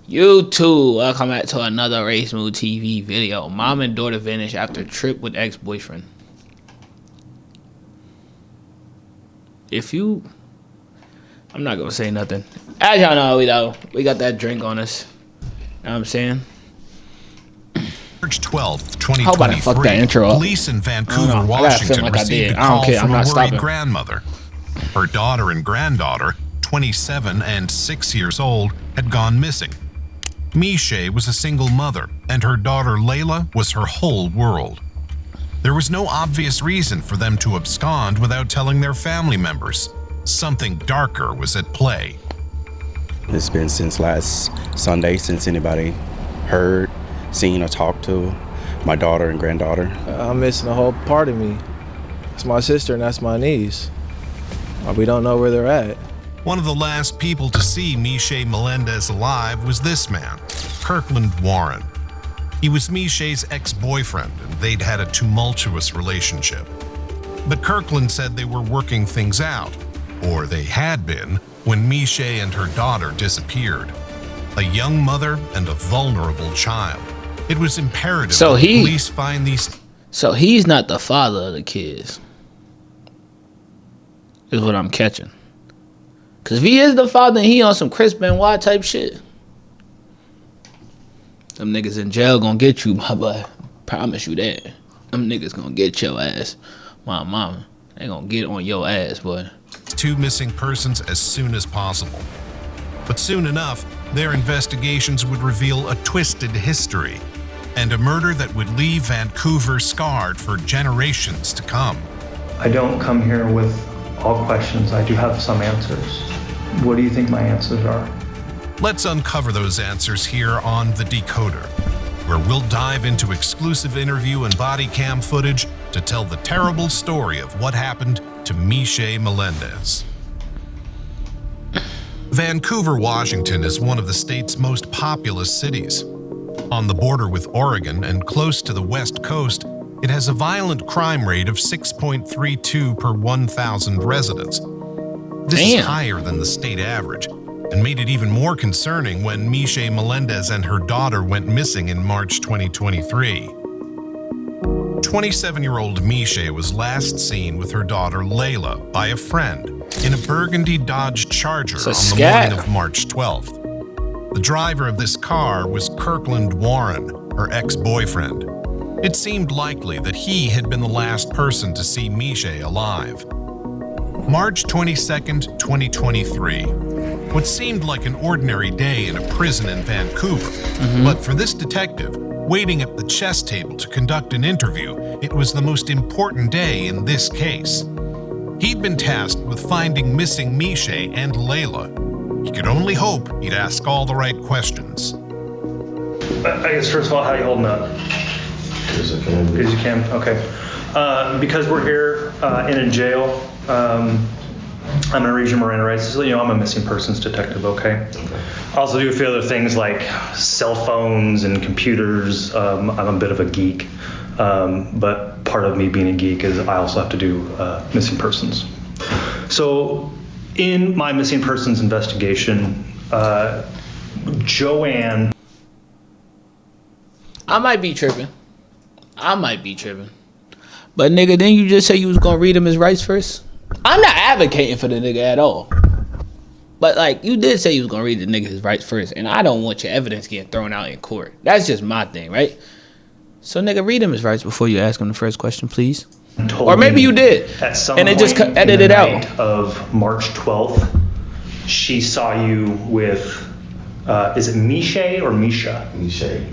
YouTube, welcome back to another Race Mood TV video. Mom and daughter vanish after trip with ex-boyfriend. I'm not gonna say nothing. As y'all know, we got that drink on us. You know what I'm saying? March 12th, 2023, police in Vancouver, Washington received a call from a worried grandmother. Her daughter and granddaughter, 27 and 6 years old, had gone missing. Miche was a single mother, and her daughter Layla was her whole world. There was no obvious reason for them to abscond without telling their family members. Something darker was at play. It's been since last Sunday since anybody heard, seen, or talked to my daughter and granddaughter. I'm missing a whole part of me. It's my sister and that's my niece. We don't know where they're at. One of the last people to see Miche Melendez alive was this man, Kirkland Warren. He was Miche's ex-boyfriend, and they'd had a tumultuous relationship. But Kirkland said they were working things out, or they had been, when Miche and her daughter disappeared. A young mother and a vulnerable child. It was imperative that police find these... So he's not the father of the kids, is what I'm catching. Because if he is the father and he on some Chris Benoit type shit, them niggas in jail gonna get you, my boy. Promise you that. Them niggas gonna get your ass. My mama, they gonna get on your ass, boy. 2 missing persons as soon as possible. But soon enough, their investigations would reveal a twisted history and a murder that would leave Vancouver scarred for generations to come. I don't come here with all questions. I do have some answers. What do you think my answers are? Let's uncover those answers here on The Decoder, where we'll dive into exclusive interview and body cam footage to tell the terrible story of what happened to Miche Melendez. Vancouver, Washington is one of the state's most populous cities. On the border with Oregon and close to the West Coast, it has a violent crime rate of 6.32 per 1,000 residents. This is higher than the state average, and made it even more concerning when Miche Melendez and her daughter went missing in March 2023. 27-year-old Miche was last seen with her daughter Layla by a friend in a burgundy Dodge Charger on the morning of March 12th. The driver of this car was Kirkland Warren, her ex-boyfriend. It seemed likely that he had been the last person to see Miche alive. March 22nd, 2023. What seemed like an ordinary day in a prison in Vancouver. But for this detective, waiting at the chess table to conduct an interview, it was the most important day in this case. He'd been tasked with finding missing Miche and Layla. He could only hope he'd ask all the right questions. I guess first of all, how are you holding up? As I can. As you can, okay. Because we're here in a jail, I'm gonna read your Miranda rights. So, I'm a missing persons detective, okay? I also do a few other things like cell phones and computers. I'm a bit of a geek, but part of me being a geek is I also have to do missing persons. So in my missing persons investigation, Joanne... I might be tripping. But nigga, didn't you just say you was gonna read him his rights first? I'm not advocating for the nigga at all. But like, you did say you was gonna read the nigga his rights first, and I don't want your evidence getting thrown out in court. That's just my thing, right? So nigga, read him his rights before you ask him the first question, please. Or maybe you did, and it just edited out. Of March 12th, she saw you with, is it Miche or Misha? Miche.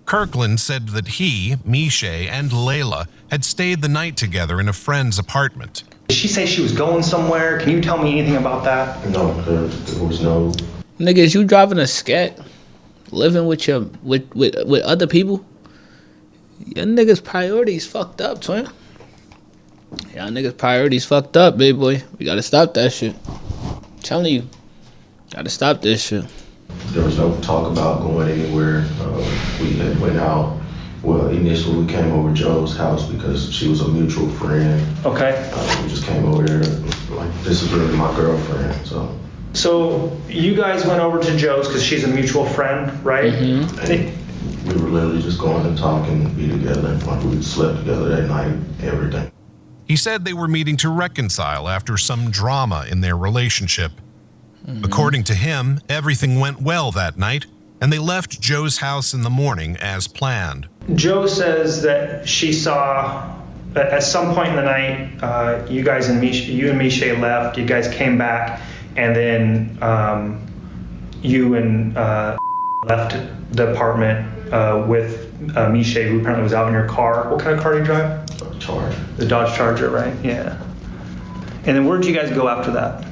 Kirkland said that he, Miche, and Layla had stayed the night together in a friend's apartment. Did she say she was going somewhere? Can you tell me anything about that? No, there was no... Nigga, is you driving a scat? Living with your with other people? Your niggas' priorities fucked up, twin. Y'all niggas' priorities fucked up, baby boy. We gotta stop that shit. I'm telling you. Gotta stop this shit. There was no talk about going anywhere. We had went out. Well, initially we came over to Joe's house because she was a mutual friend. Okay. We just came over there, like, this is really my girlfriend, so. So you guys went over to Joe's because she's a mutual friend, right? Mm-hmm. We were literally just going and talking, be together. Like we slept together that night, everything. He said they were meeting to reconcile after some drama in their relationship. According to him, everything went well that night, and they left Joe's house in the morning as planned. Joe says that she saw, at some point in the night, you and Misha left, you guys came back, and then you and left the apartment with Misha, who apparently was out in your car. What kind of car do you drive? Charger. The Dodge Charger, right? Yeah. And then where did you guys go after that?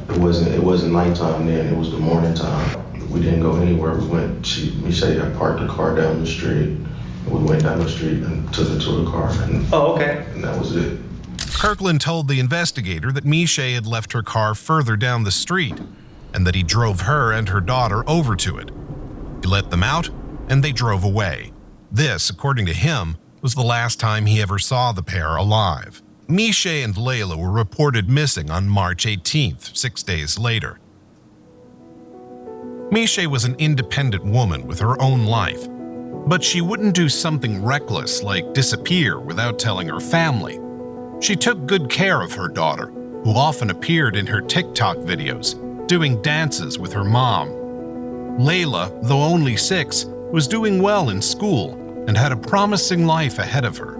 It wasn't nighttime then. It was the morning time. We didn't go anywhere. Misha had parked the car down the street. We went down the street and took it to the car. And that was it. Kirkland told the investigator that Misha had left her car further down the street and that he drove her and her daughter over to it. He let them out and they drove away. This, according to him, was the last time he ever saw the pair alive. Misha and Layla were reported missing on March 18th, 6 days later. Misha was an independent woman with her own life, but she wouldn't do something reckless like disappear without telling her family. She took good care of her daughter, who often appeared in her TikTok videos, doing dances with her mom. Layla, though only 6, was doing well in school and had a promising life ahead of her.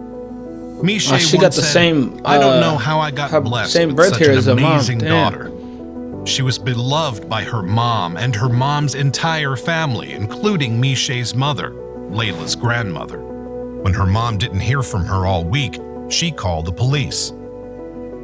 Misha she got the same. I don't know how I got blessed same with birth such here an as her mom. amazing Damn. daughter. She was beloved by her mom and her mom's entire family, including Misha's mother, Layla's grandmother. When her mom didn't hear from her all week, she called the police.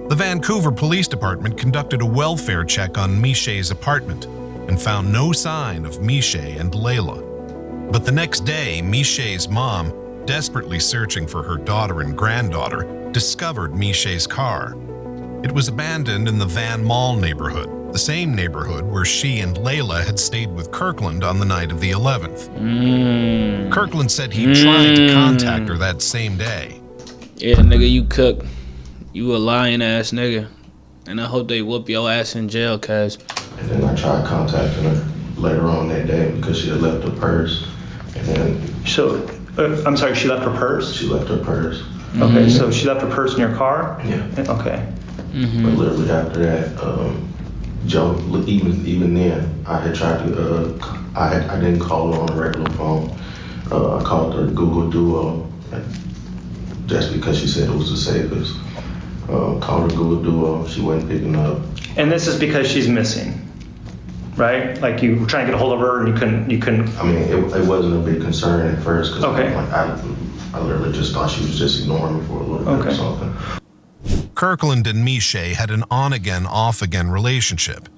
The Vancouver Police Department conducted a welfare check on Misha's apartment and found no sign of Misha and Layla. But the next day, Misha's mom, desperately searching for her daughter and granddaughter, discovered Misha's car. It was abandoned in the Van Mall neighborhood, the same neighborhood where she and Layla had stayed with Kirkland on the night of the 11th. Kirkland said he tried to contact her that same day. Yeah, nigga, you cook. You a lying ass nigga. And I hope they whoop your ass in jail, cuz. And then I tried contacting her later on that day because she had left her purse. And then... So, I'm sorry, she left her purse? She left her purse. Okay, so she left her purse in your car? Yeah. Okay. But literally after that, Joe, even then, I had tried to, I didn't call her on a regular phone. I called her Google Duo, just because she said it was the safest. Called her Google Duo, she wasn't picking up. And this is because she's missing, right? Like you were trying to get a hold of her and you couldn't. I mean, it wasn't a big concern at first because I literally just thought she was just ignoring me for a little bit or something. Kirkland and Misha had an on-again, off-again relationship.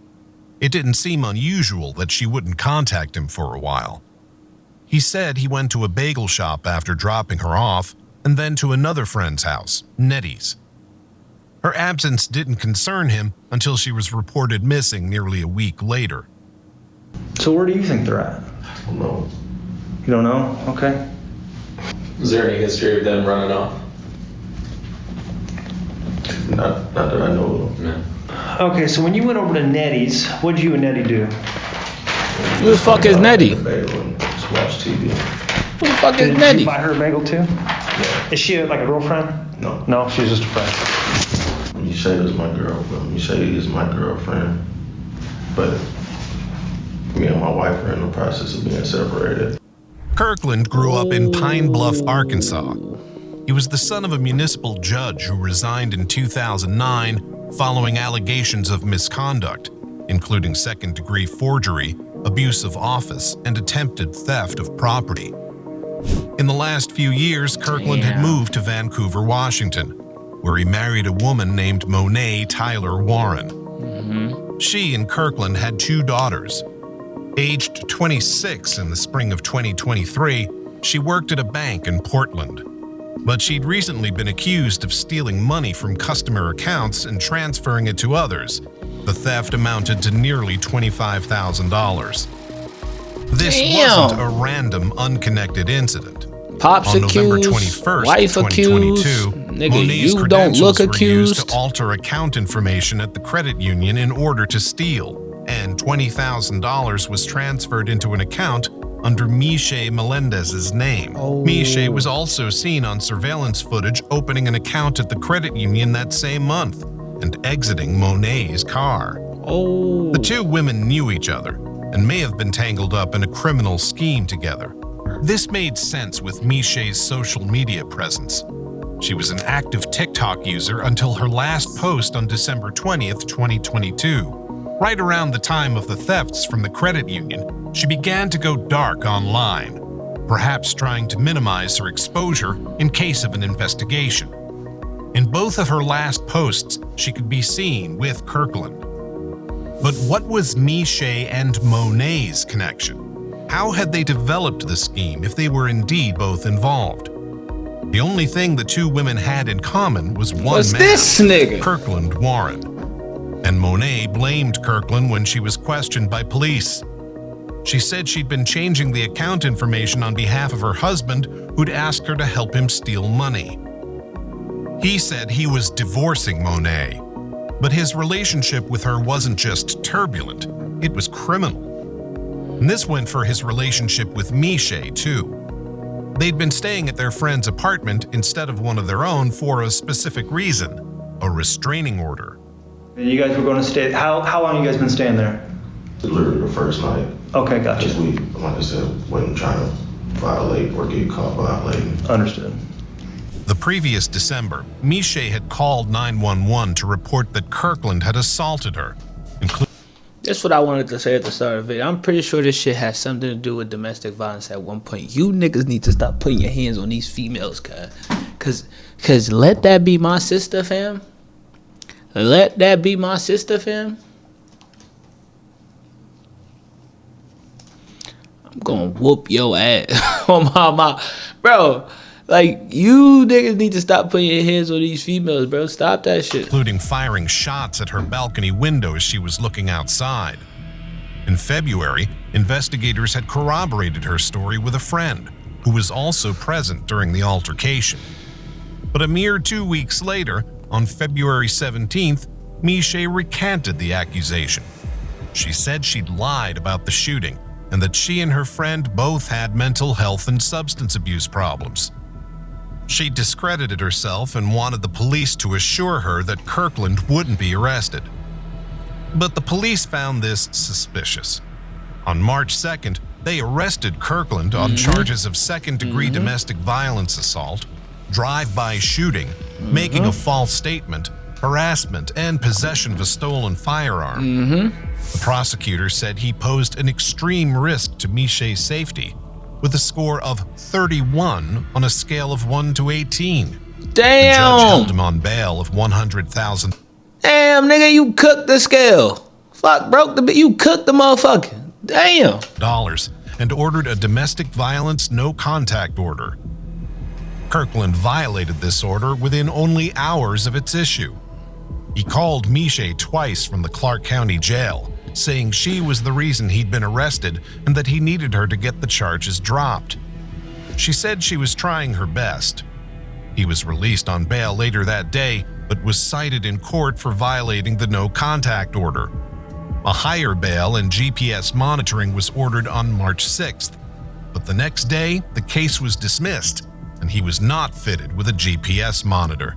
It didn't seem unusual that she wouldn't contact him for a while. He said he went to a bagel shop after dropping her off and then to another friend's house, Nettie's. Her absence didn't concern him until she was reported missing nearly a week later. So where do you think they're at? I don't know. You don't know? Okay. Is there any history of them running off? Not that I know of. No. Okay, so when you went over to Nettie's, what did you and Nettie do? Who the fuck is Nettie? Just watch TV. Who the fuck is Did Nettie? you buy her a bagel too? Yeah. Is she like a girlfriend? No. No, she's just a friend. Misha is my girlfriend. Misha is my girlfriend. But me and my wife are in the process of being separated. Kirkland grew up in Pine Bluff, Arkansas. He was the son of a municipal judge who resigned in 2009 following allegations of misconduct, including second-degree forgery, abuse of office, and attempted theft of property. In the last few years, Kirkland had moved to Vancouver, Washington, where he married a woman named Monet Tyler Warren. She and Kirkland had 2 daughters. Aged 26 in the spring of 2023, she worked at a bank in Portland. But she'd recently been accused of stealing money from customer accounts and transferring it to others. The theft amounted to nearly $25,000. This wasn't a random, unconnected incident. Pops On November accused, 21st, wife 2022, accused, Nigga, Monet's you don't look credentials were used accused. to alter account information at the credit union in order to steal, and $20,000 was transferred into an account under Miche Melendez's name. Miche was also seen on surveillance footage opening an account at the credit union that same month and exiting Monet's car. The two women knew each other and may have been tangled up in a criminal scheme together. This made sense with Miche's social media presence. She was an active TikTok user until her last post on December 20th, 2022. Right around the time of the thefts from the credit union, she began to go dark online, perhaps trying to minimize her exposure in case of an investigation. In both of her last posts, she could be seen with Kirkland. But what was Miche and Monet's connection? How had they developed the scheme if they were indeed both involved? The only thing the two women had in common was one man, this nigga? Kirkland Warren. And Monet blamed Kirkland when she was questioned by police. She said she'd been changing the account information on behalf of her husband, who'd asked her to help him steal money. He said he was divorcing Monet, but his relationship with her wasn't just turbulent, it was criminal. And this went for his relationship with Miche, too. They'd been staying at their friend's apartment instead of one of their own for a specific reason, a restraining order. You guys were going to stay, how long you guys been staying there? Literally the first night. Okay, gotcha. Because we, like I said, wasn't trying to violate or get caught violating. Understood. The previous December, Miche had called 911 to report that Kirkland had assaulted her, including... That's what I wanted to say at the start of it. I'm pretty sure this shit has something to do with domestic violence at one point. You niggas need to stop putting your hands on these females, cause let that be my sister, fam. Let that be my sister, fam. I'm gonna whoop your ass on my bro. Like, you niggas need to stop putting your hands on these females, bro. Stop that shit. Including firing shots at her balcony window as she was looking outside. In February, investigators had corroborated her story with a friend who was also present during the altercation. But a mere 2 weeks later, on February 17th, Miche recanted the accusation. She said she'd lied about the shooting and that she and her friend both had mental health and substance abuse problems. She discredited herself and wanted the police to assure her that Kirkland wouldn't be arrested. But the police found this suspicious. On March 2nd, they arrested Kirkland on charges of second-degree domestic violence assault, drive-by shooting, making a false statement, harassment, and possession of a stolen firearm. The prosecutor said he posed an extreme risk to Miche's safety, with a score of 31 on a scale of 1 to 18. Damn! The judge held him on bail of $100,000. Damn, nigga, you cooked the scale. Fuck, broke the... You cooked the motherfucker. Damn. And ordered a domestic violence no-contact order. Kirkland violated this order within only hours of its issue. He called Miche twice from the Clark County Jail, saying she was the reason he'd been arrested and that he needed her to get the charges dropped. She said she was trying her best. He was released on bail later that day, but was cited in court for violating the no-contact order. A higher bail and GPS monitoring was ordered on March 6th, but the next day, the case was dismissed, and he was not fitted with a GPS monitor.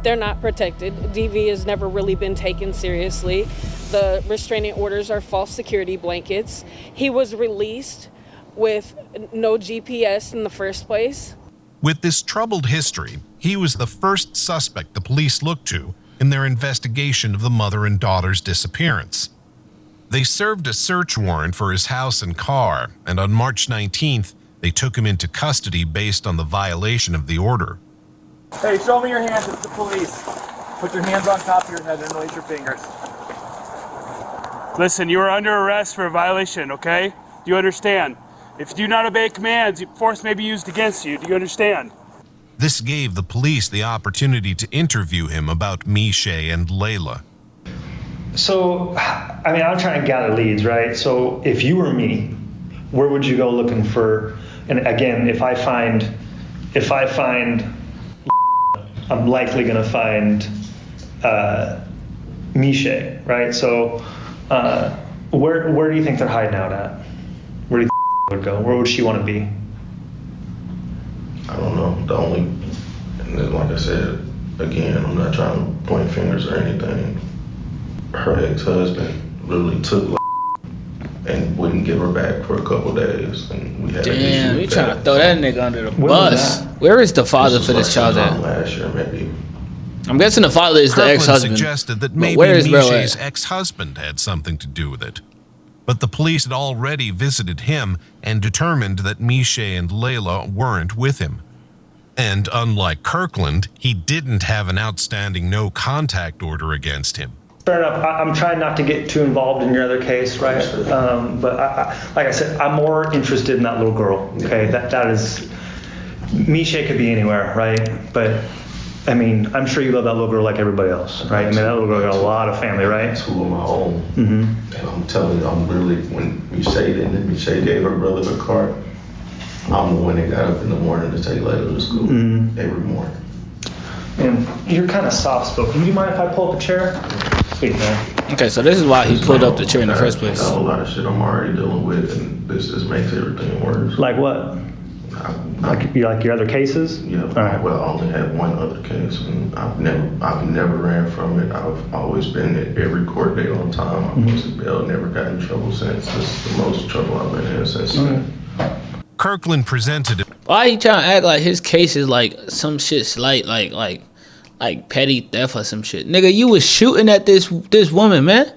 They're not protected. DV has never really been taken seriously. The restraining orders are false security blankets. He was released with no GPS in the first place. With this troubled history, he was the first suspect the police looked to in their investigation of the mother and daughter's disappearance. They served a search warrant for his house and car, and on March 19th, they took him into custody based on the violation of the order. Hey, show me your hands, it's the police. Put your hands on top of your head and release your fingers. Listen, you are under arrest for a violation, okay? Do you understand? If you do not obey commands, force may be used against you. Do you understand? This gave the police the opportunity to interview him about Miche and Layla. So, I mean, I'm trying to gather leads, right? So if you were me, where would you go looking for, and again, if I find I'm likely going to find Miche, right? So where do you think they're hiding out at? Where do you think would go? Where would she want to be? I don't know. The only, and then like I said, again, I'm not trying to point fingers or anything. Her ex-husband literally took and wouldn't give her back for a couple days, and we had an issue. Damn, you trying to throw that nigga under the When was bus? that? Where is the father for this child at? Last year, maybe. I'm guessing the father is the Kirkland ex-husband. suggested that But maybe where is bro Miche's at? ex-husband had something to do with it. But the police had already visited him and determined that Miche and Layla weren't with him. And unlike Kirkland, he didn't have an outstanding no-contact order against him. Fair enough. I'm trying not to get too involved in your other case, right? But like I said, I'm more interested in that little girl. Okay, that is, Miche could be anywhere, right? But I mean, I'm sure you love that little girl like everybody else, right? I mean, that little girl got a lot of family, right? Two of my own. Mm-hmm. And I'm telling you, I'm really, when Miche gave her brother the card, I'm the one that got up in the morning to take Layla to school every morning. And you're kind of soft-spoken. Do you mind if I pull up a chair? Sweet, man. Okay, so this is why he pulled up the chair in the first place. I got a lot of shit I'm already dealing with, and this just makes everything worse. Like what? Like your other cases? Yeah. All right. Well, I only had one other case, and I've never ran from it. I've always been at every court date on time. I posted bail, never got in trouble since. This is the most trouble I've been in since then. Kirkland presented it. Why he trying to act like his case is like some shit slight, like petty theft or some shit? Nigga, you was shooting at this woman, man.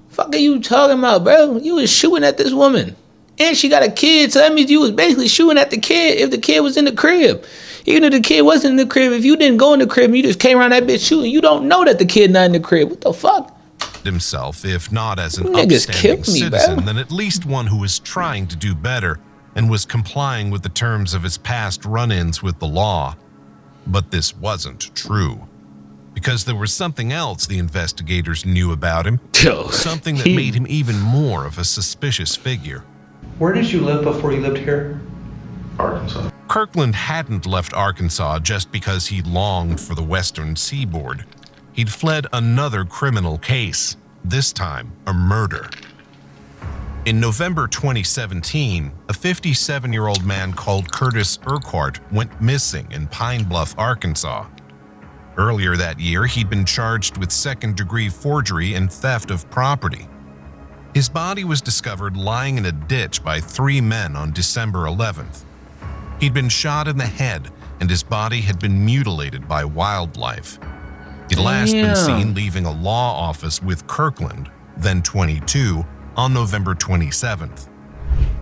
Fuck are you talking about, bro? You was shooting at this woman. And she got a kid, so that means you was basically shooting at the kid if the kid was in the crib. Even if the kid wasn't in the crib, if you didn't go in the crib and you just came around that bitch shooting, you don't know that the kid not in the crib. What the fuck? Himself, if not as an Niggas upstanding killed me, citizen, bro. then at least one who was trying to do better and was complying with the terms of his past run-ins with the law. But this wasn't true. Because there was something else the investigators knew about him. Something that made him even more of a suspicious figure. Where did you live before you lived here? Arkansas. Kirkland hadn't left Arkansas just because he longed for the western seaboard. He'd fled another criminal case, this time a murder. In November 2017, a 57-year-old man called Curtis Urquhart went missing in Pine Bluff, Arkansas. Earlier that year, he'd been charged with second-degree forgery and theft of property. His body was discovered lying in a ditch by 3 men on December 11th. He'd been shot in the head, and his body had been mutilated by wildlife. He'd last been seen leaving a law office with Kirkland, then 22, on November 27th.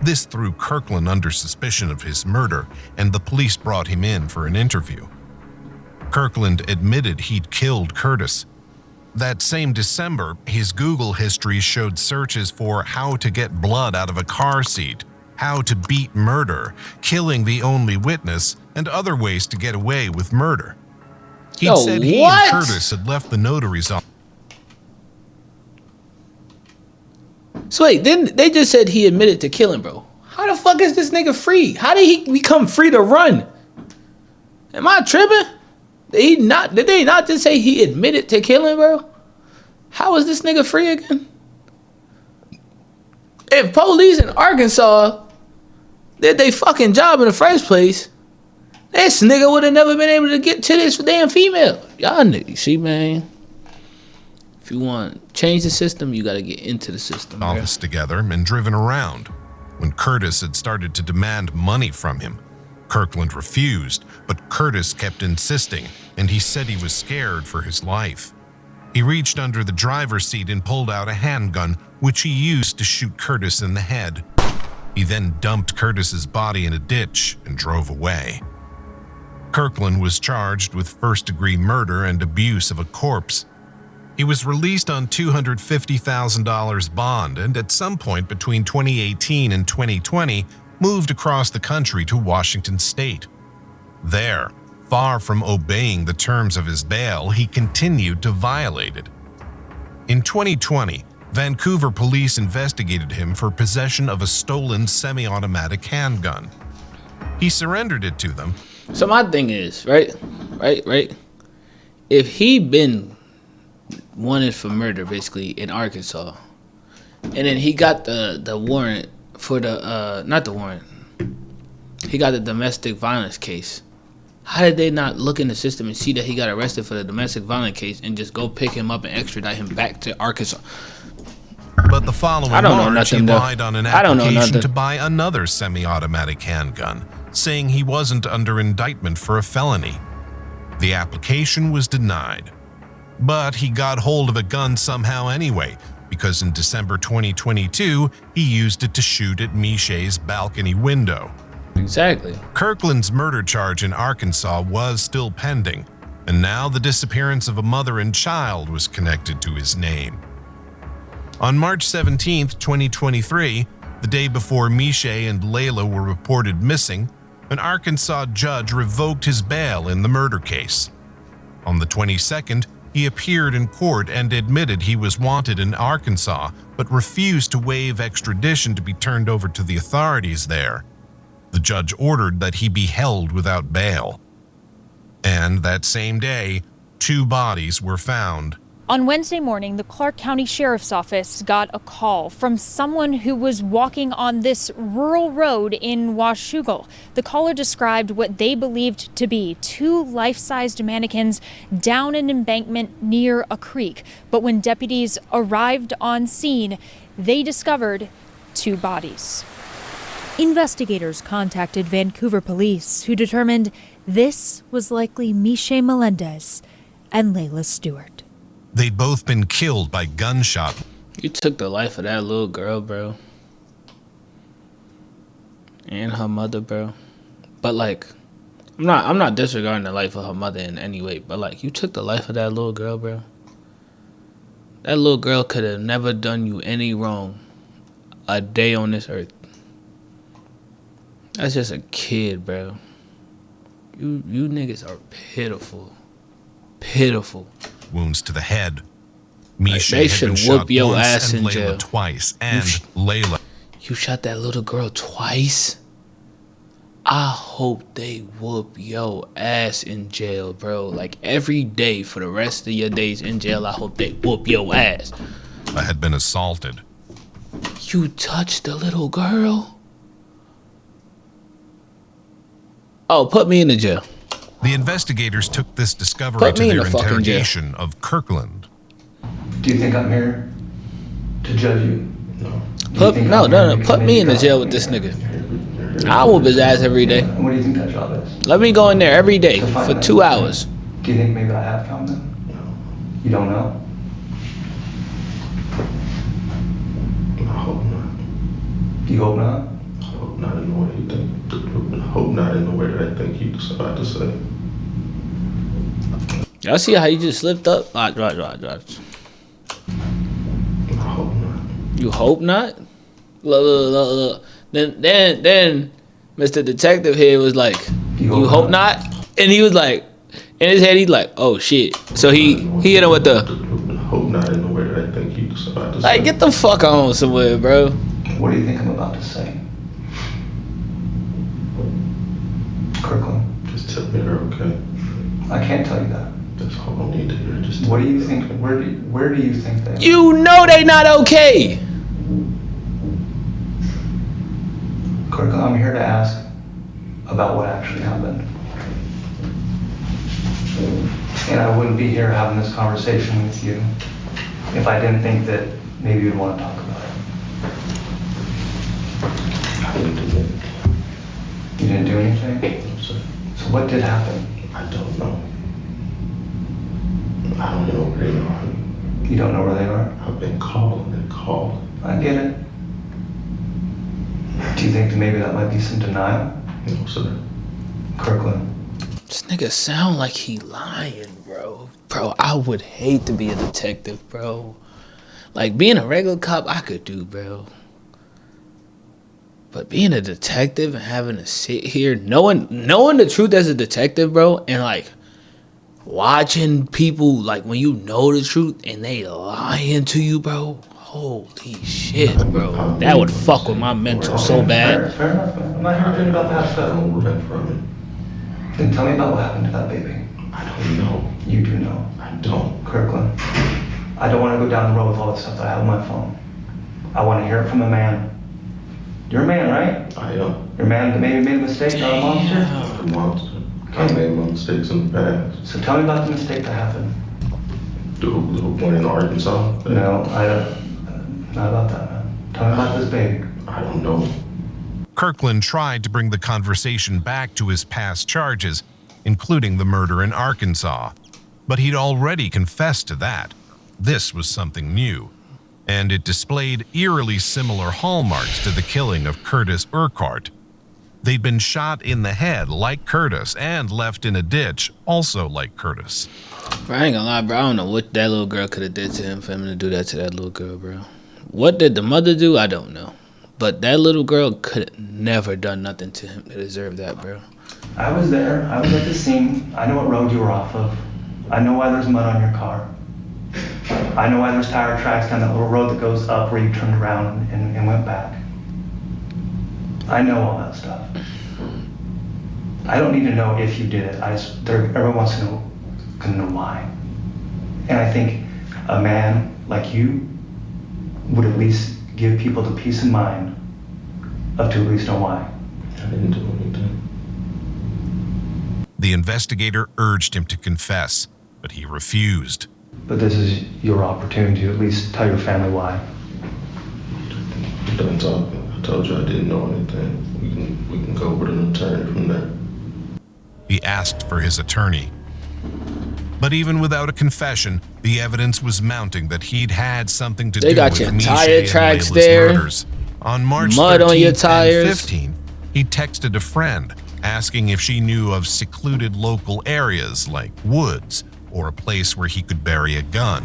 This threw Kirkland under suspicion of his murder, and the police brought him in for an interview. Kirkland admitted he'd killed Curtis. That same December, his Google history showed searches for how to get blood out of a car seat, how to beat murder, killing the only witness, and other ways to get away with murder. He'd said he and Curtis had left the notary's office. So wait, then they just said he admitted to killing, bro. How the fuck is this nigga free? How did he become free to run? Am I tripping? Did they not just say he admitted to killing, bro? How is this nigga free again? If police in Arkansas did they fucking job in the first place, this nigga would have never been able to get to this damn female. Y'all niggas, see, man. If you want to change the system, you got to get into the system. Office together and driven around. When Curtis had started to demand money from him, Kirkland refused, but Curtis kept insisting, and he said he was scared for his life. He reached under the driver's seat and pulled out a handgun, which he used to shoot Curtis in the head. He then dumped Curtis's body in a ditch and drove away. Kirkland was charged with first-degree murder and abuse of a corpse. He was released on $250,000 bond, and at some point between 2018 and 2020, moved across the country to Washington State. There, far from obeying the terms of his bail, he continued to violate it. In 2020, Vancouver police investigated him for possession of a stolen semi-automatic handgun. He surrendered it to them. So my thing is, right? if he been wanted for murder, basically, in Arkansas, and then he got the warrant for the, not the warrant, he got the domestic violence case. How did they not look in the system and see that he got arrested for the domestic violence case and just go pick him up and extradite him back to Arkansas? But the following March, he lied on an application to buy another semi-automatic handgun, saying he wasn't under indictment for a felony. The application was denied. But he got hold of a gun somehow anyway, because in December 2022, he used it to shoot at Miche's balcony window. Exactly. Kirkland's murder charge in Arkansas was still pending, and now the disappearance of a mother and child was connected to his name. On March 17, 2023, the day before Miche and Layla were reported missing, an Arkansas judge revoked his bail in the murder case. On the 22nd, he appeared in court and admitted he was wanted in Arkansas, but refused to waive extradition to be turned over to the authorities there. The judge ordered that he be held without bail. And that same day, 2 bodies were found. On Wednesday morning, the Clark County Sheriff's Office got a call from someone who was walking on this rural road in Washougal. The caller described what they believed to be 2 life-sized mannequins down an embankment near a creek. But when deputies arrived on scene, they discovered 2 bodies. Investigators contacted Vancouver police, who determined this was likely Miche Melendez and Layla Stewart. They'd both been killed by gunshot. You took the life of that little girl, bro. And her mother, bro. But like, I'm not disregarding the life of her mother in any way, but like, you took the life of that little girl, bro. That little girl could have never done you any wrong a day on this earth. That's just a kid, bro. You niggas are pitiful. Pitiful. Wounds to the head. Miche they had been should whoop shot your once ass and in Layla jail. twice, and Layla. You shot that little girl twice? I hope they whoop your ass in jail, bro. Like every day for the rest of your days in jail, I hope they whoop your ass. I had been assaulted. You touched the little girl? Oh, put me in the jail. The investigators took this discovery to their interrogation of Kirkland. Do you think I'm here to judge you? No. Put me in the jail with this nigga. I whoop his ass every day. And what do you think that job is? Let me go in there every day for 2 hours. Do you think maybe I have found them? No. You don't know? I hope not. Do you hope not? I hope not in the way you think. I hope not in the way that I think you're about to say. Y'all see how you just slipped up? Watch. I hope not. You hope not? Look. Then Mr. Detective here was like, you hope not? And he was like, in his head, he's like, oh shit. So he hit him with the, I hope not in the way that I think you're about to say. Like, get the fuck on somewhere, bro. What do you think I'm about to say? Kirkland. Just tell me they're okay. I can't tell you that. That's all I need to hear. Just what do you think? Where do you think they are? You know they not okay. Kirkland, I'm here to ask about what actually happened. And I wouldn't be here having this conversation with you if I didn't think that maybe you'd want to talk about it. I didn't do anything. You didn't do anything? No, sir. So what did happen? I don't know. I don't know where they are. You don't know where they are? I've been calling and calling. I get it. Do you think that maybe that might be some denial? No, sir. Kirkland. This nigga sound like he lying, bro. Bro, I would hate to be a detective, bro. Like, being a regular cop, I could do, bro. But being a detective and having to sit here, knowing the truth as a detective, bro, and, like, watching people, like, when you know the truth and they lying to you, bro, holy shit, bro. That would fuck with my mental so bad. Fair enough, man. I'm not here to about that I stuff. don't remember from it. Then tell me about what happened to that baby. I don't know. You do know. I don't. Kirkland, I don't want to go down the road with all the stuff that I have on my phone. I want to hear it from a man. You're a man, right? I am. You're a man that maybe made a mistake, not a monster? A monster. I made my mistakes in the past. So tell me about the mistake that happened. The one in Arkansas? No, I don't. Not about that, man. Tell me about this baby. I don't know. Kirkland tried to bring the conversation back to his past charges, including the murder in Arkansas. But he'd already confessed to that. This was something new, and it displayed eerily similar hallmarks to the killing of Curtis Urquhart. They'd been shot in the head like Curtis and left in a ditch also like Curtis. Bro, I ain't gonna lie, bro. I don't know what that little girl could have did to him for him to do that to that little girl, bro. What did the mother do? I don't know. But that little girl could have never done nothing to him to deserve that, bro. I was there. I was at the scene. I know what road you were off of. I know why there's mud on your car. I know why there's tire tracks down that little road that goes up where you turned around and went back. I know all that stuff. I don't need to know if you did it. Everyone wants to know why. And I think a man like you would at least give people the peace of mind of to at least know why. I didn't do anything. The investigator urged him to confess, but he refused. But this is your opportunity to at least tell your family why. I'm done talking. I told you I didn't know anything. We can go with an attorney from there. He asked for his attorney. But even without a confession, the evidence was mounting that he'd had something to do with tire tracks Layla's there. murders. On March Mud 13th on your tires. and 15th, he texted a friend asking if she knew of secluded local areas like woods or a place where he could bury a gun.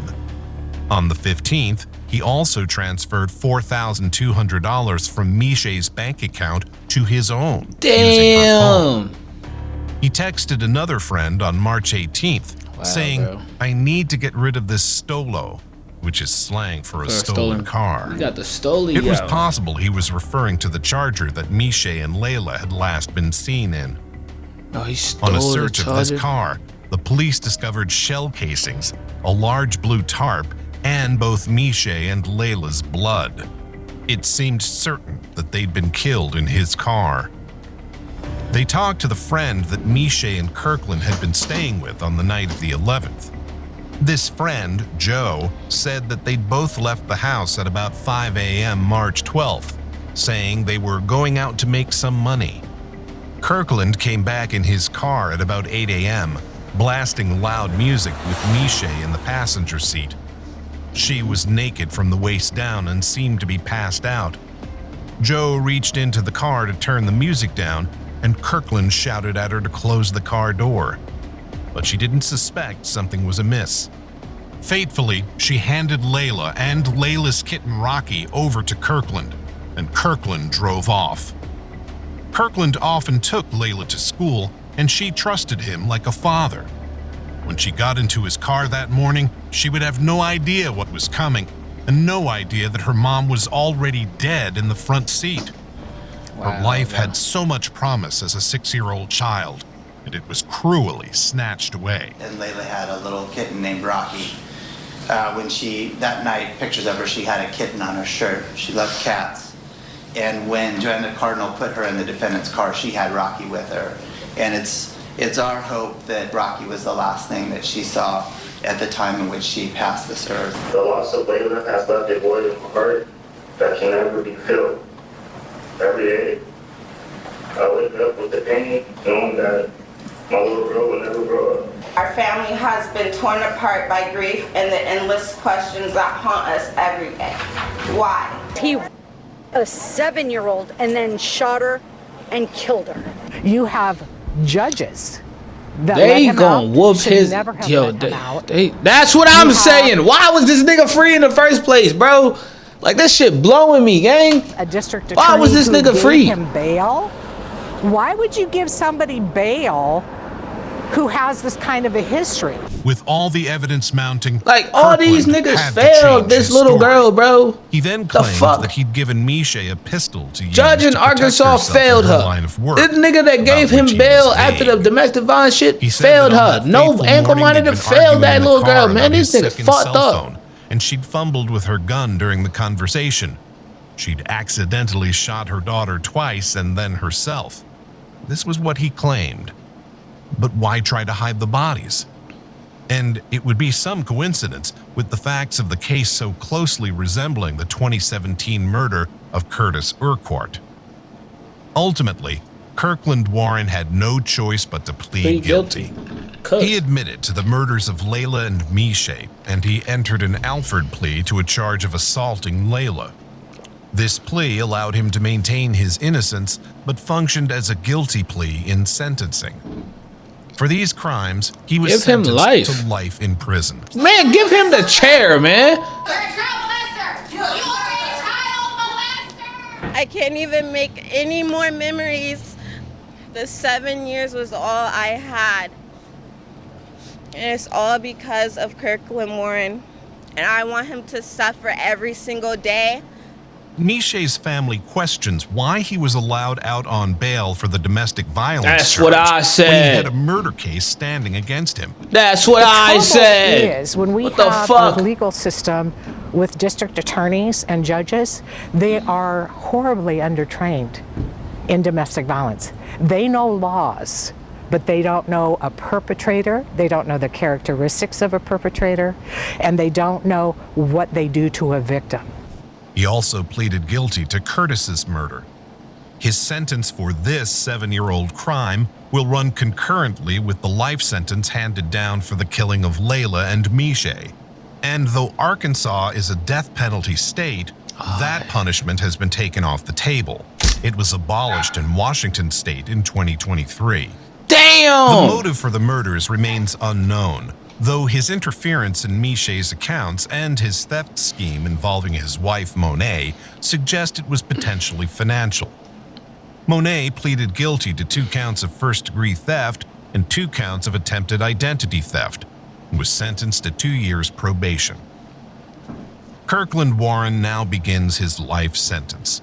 On the 15th, he also transferred $4,200 from Miche's bank account to his own. Using her phone. He texted another friend on March 18th saying, bro. I need to get rid of this stolo, which is slang for a stolen car. You got the stoli. It was possible he was referring to the Charger that Miche and Layla had last been seen in. Oh, he stole On a search the of this Charger? car, the police discovered shell casings, a large blue tarp, and both Miche and Layla's blood. It seemed certain that they'd been killed in his car. They talked to the friend that Miche and Kirkland had been staying with on the night of the 11th. This friend, Joe, said that they'd both left the house at about 5 a.m. March 12th, saying they were going out to make some money. Kirkland came back in his car at about 8 a.m., blasting loud music with Miche in the passenger seat. She was naked from the waist down and seemed to be passed out. Joe reached into the car to turn the music down, and Kirkland shouted at her to close the car door. But she didn't suspect something was amiss. Fatefully, she handed Layla and Layla's kitten Rocky over to Kirkland, and Kirkland drove off. Kirkland often took Layla to school, and she trusted him like a father. When she got into his car that morning, she would have no idea what was coming, and no idea that her mom was already dead in the front seat. Her life had so much promise as a 6-year-old child, and it was cruelly snatched away. And Layla had a little kitten named Rocky. That night, pictures of her, she had a kitten on her shirt. She loved cats. And when Joanna Cardinal put her in the defendant's car, she had Rocky with her. And it's our hope that Rocky was the last thing that she saw at the time in which she passed this earth. The loss of Layla has left a void in my heart that can never be filled. Every day, I wake up with the pain, knowing that my little girl will never grow up. Our family has been torn apart by grief and the endless questions that haunt us every day. Why? He a 7-year-old and then shot her and killed her. You have judges that they gonna whoop his that's what I'm saying. Why was this nigga free in the first place, bro? Like, this shit blowing me, gang. A district attorney. Why was this nigga free? Him bail? Why would you give somebody bail who has this kind of a history. With all the evidence mounting, like all these niggas failed this little girl, bro. He then claimed that he'd given Miche a pistol to use Judge in to protect Arkansas herself failed in her her. line of work, This nigga that gave him bail after the domestic violence shit failed her. No ankle monitor failed that little girl, man. These niggas fucked up. And she'd fumbled with her gun during the conversation. She'd accidentally shot her daughter twice and then herself. This was what he claimed. But why try to hide the bodies? And it would be some coincidence with the facts of the case so closely resembling the 2017 murder of Curtis Urquhart. Ultimately, Kirkland Warren had no choice but to plead guilty. He admitted to the murders of Layla and Miche, and he entered an Alford plea to a charge of assaulting Layla. This plea allowed him to maintain his innocence, but functioned as a guilty plea in sentencing. For these crimes, he was sentenced to life in prison. Man, give him the chair, man. I can't even make any more memories. The 7 years was all I had. And it's all because of Kirkland Warren. And I want him to suffer every single day. Miche's family questions why he was allowed out on bail for the domestic violence That's charge what I said. when he had a murder case standing against him. That's what I said. The trouble is, when we have a legal system with district attorneys and judges, they are horribly undertrained in domestic violence. They know laws, but they don't know a perpetrator, they don't know the characteristics of a perpetrator, and they don't know what they do to a victim. He also pleaded guilty to Curtis's murder. His sentence for this 7-year-old crime will run concurrently with the life sentence handed down for the killing of Layla and Miche. And though Arkansas is a death penalty state, that punishment has been taken off the table. It was abolished in Washington state in 2023. Damn! The motive for the murders remains unknown, though his interference in Miche's accounts and his theft scheme involving his wife Monet suggest it was potentially financial. Monet pleaded guilty to 2 counts of first-degree theft and 2 counts of attempted identity theft, and was sentenced to 2 years probation. Kirkland Warren now begins his life sentence,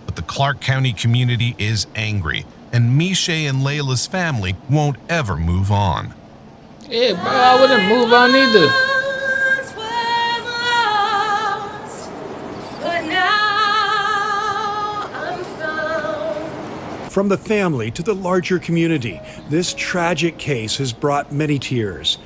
but the Clark County community is angry, and Miche and Layla's family won't ever move on. Yeah, bro, I wouldn't move on either. From the family to the larger community, this tragic case has brought many tears.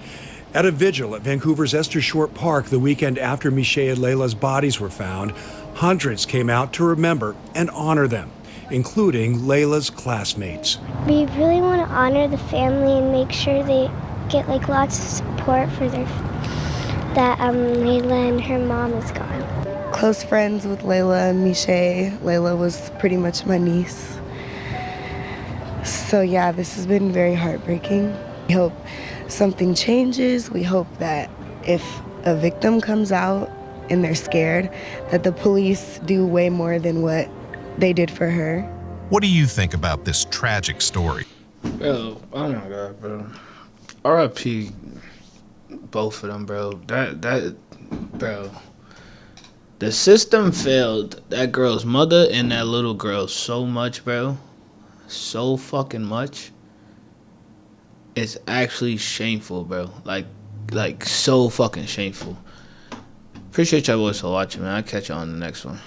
At a vigil at Vancouver's Esther Short Park the weekend after Miche and Layla's bodies were found, hundreds came out to remember and honor them, including Layla's classmates. We really want to honor the family and make sure they get like lots of support for that Layla and her mom is gone. Close friends with Layla and Miche. Layla was pretty much my niece. So yeah, this has been very heartbreaking. We hope something changes. We hope that if a victim comes out and they're scared, that the police do way more than what they did for her. What do you think about this tragic story? Bro, oh my God, bro. R.I.P. both of them, bro. Bro. The system failed that girl's mother and that little girl so much, bro. So fucking much. It's actually shameful, bro. Like so fucking shameful. Appreciate y'all boys for watching, man. I'll catch you on the next one.